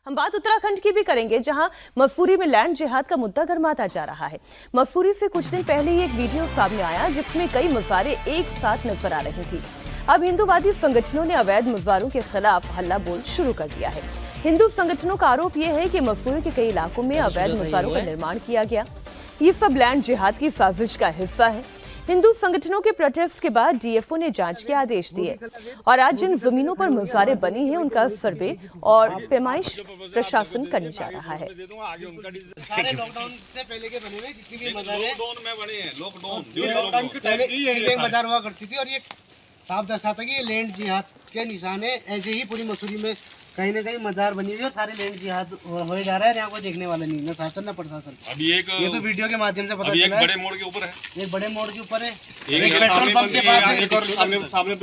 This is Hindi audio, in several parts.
हम बात उत्तराखंड की भी करेंगे, जहां मसूरी में लैंड जिहाद का मुद्दा गर्माता जा रहा है। मसूरी से कुछ दिन पहले ही एक वीडियो सामने आया जिसमें कई मज़ारें एक साथ नजर आ रही थी। अब हिंदूवादी संगठनों ने अवैध मज़ारों के खिलाफ हल्ला बोल शुरू कर दिया है। हिंदू संगठनों का आरोप यह है कि मसूरी के कई इलाकों में अवैध मज़ारों का निर्माण किया गया। ये सब लैंड जिहाद की साजिश का हिस्सा है। हिंदू संगठनों के प्रोटेस्ट के बाद डीएफओ ने जांच के आदेश दिए और आज जिन जमीनों पर मज़ारें बनी हैं उनका सर्वे और पैमाइश प्रशासन करने जा रहा है। सारे लॉकडाउन से पहले के बने हुए जितनी भी मज़ार हैं, लॉकडाउन में बने हैं। लॉकडाउन के पहले एक मज़ार हुआ करती थी और ये साफ दर्शाता कि ये लैंड जिहाद के निशान है। ऐसे ही पूरी मसूरी में कहीं ना कहीं मज़ार बनी हुई है और सारे लैंड जिहाद हो जा रहा है। यहाँ कोई देखने वाला नहीं, न शासन न प्रशासन। अभी एक ये तो वीडियो के माध्यम से पता अभी चला एक बड़े मोड़ के ऊपर है, एक बड़े मोड़ के ऊपर है, एक पेट्रोल पंप के पास है, एक और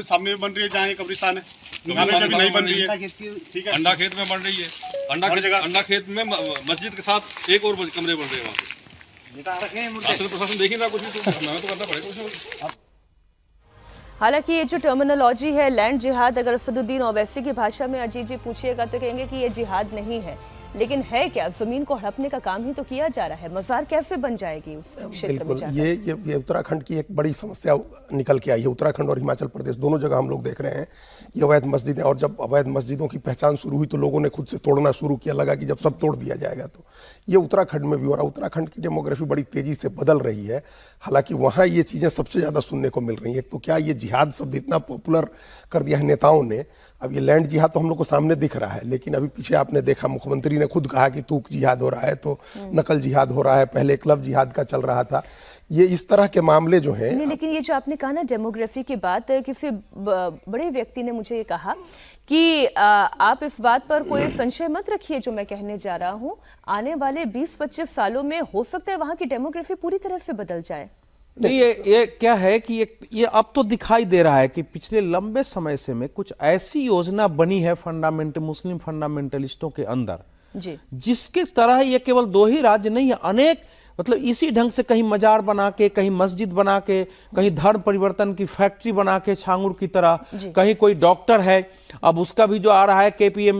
सामने बन रही है जहाँ कब्रिस्तान है, वहाँ पे अभी नहीं बन रही है। ठीक है, अंडा खेत में बन रही है। अंडा खेत में मस्जिद के साथ एक और कमरे बन रहे हैं वहाँ पे। प्रशासन देख ही रहा कुछ भी, तो हमें तो करना पड़ेगा कुछ। हालांकि ये जो टर्मिनोलॉजी है लैंड जिहाद, अगर असदुद्दीन ओवैसी की भाषा में अजीत जी पूछिएगा तो कहेंगे कि ये जिहाद नहीं है, लेकिन है क्या? जमीन को हड़पने का काम ही तो किया जा रहा है। मज़ार कैसे बन जाएगी उस क्षेत्र में जाकर? ये उत्तराखंड की एक बड़ी समस्या निकल के आई है। उत्तराखंड और हिमाचल प्रदेश दोनों जगह हम लोग देख रहे हैं ये अवैध मस्जिदें, और जब अवैध मस्जिदों की पहचान शुरू हुई तो लोगों ने खुद से तोड़ना शुरू किया। लगा कि जब सब तोड़ दिया जाएगा तो ये उत्तराखंड में भी हो रहा है। उत्तराखंड की डेमोग्राफी बड़ी तेजी से बदल रही है। हालांकि वहाँ ये चीज़ें सबसे ज़्यादा सुनने को मिल रही हैं। एक तो क्या ये जिहाद शब्द इतना पॉपुलर कर दिया है नेताओं ने। अब ये लैंड जिहाद तो हम लोग को सामने दिख रहा है, लेकिन अभी पीछे आपने देखा मुख्यमंत्री ने खुद कहा कि तूक जिहाद हो रहा है, तो नकल जिहाद हो रहा है। पहले क्लब जिहाद का चल रहा था। ये इस तरह के मामले जो हैं। नहीं, लेकिन ये जो आपने कहा ना डेमोग्राफी की बात, किसी बड़े व्यक्ति ने मुझे ये कहा कि आप इस बात पर कोई संशय मत रखिए जो मैं कहने जा रहा हूँ, आने वाले 20-25 सालों में हो सकता है वहाँ की डेमोग्राफी पूरी तरह से बदल जाए। नहीं, ये क्या है कि ये अब तो दिखाई दे रहा है कि पिछले लंबे समय से में कुछ ऐसी योजना बनी है मुस्लिम फंडामेंटलिस्टों के अंदर जी, जिसके तरह ये केवल 2 ही राज्य नहीं है, अनेक मतलब इसी ढंग से कहीं मजार बना के, कहीं मस्जिद बना के, कहीं धर्म परिवर्तन की फैक्ट्री बना के छांगुर की तरह, कहीं कोई डॉक्टर है, अब उसका भी जो आ रहा है केपीएम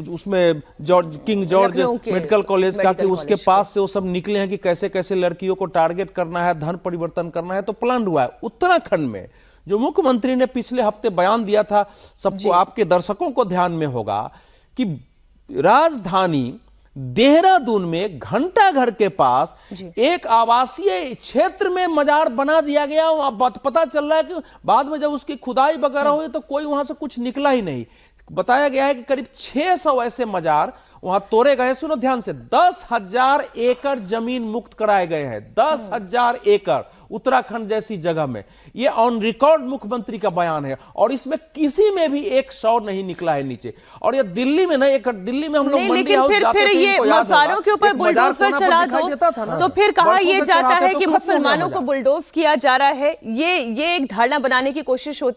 उसमें किंग जॉर्ज मेडिकल कॉलेज का, कि उसके पास से वो सब निकले हैं कि कैसे कैसे लड़कियों को टारगेट करना है, धर्म परिवर्तन करना है। तो प्लान हुआ है। उत्तराखंड में जो मुख्यमंत्री ने पिछले हफ्ते बयान दिया था, सबको आपके दर्शकों को ध्यान में होगा कि राजधानी देहरादून में घंटा घर के पास एक आवासीय क्षेत्र में मजार बना दिया गया। वहां पता चल रहा है कि बाद में जब उसकी खुदाई वगैरह हुई तो कोई वहां से कुछ निकला ही नहीं। बताया गया है कि करीब 600 ऐसे मजार वहां तोड़े गए। सुनो ध्यान से, 10,000 एकड़ जमीन मुक्त कराए गए हैं। 10,000 एकड़ उत्तराखंड जैसी जगह में। ये ऑन रिकॉर्ड मुख्यमंत्री का बयान है और इसमें किसी में भी एक शौ नहीं निकला है नीचे। और ये दिल्ली में ना, एक दिल्ली में हम लोग मंडी हाउस जाते थे, ये मज़ारों के ऊपर बुलडोजर चला दो तो फिर कहा यह जाता है कि मुसलमानों को बुलडोज किया जा रहा है। ये एक धारणा बनाने की कोशिश होती है।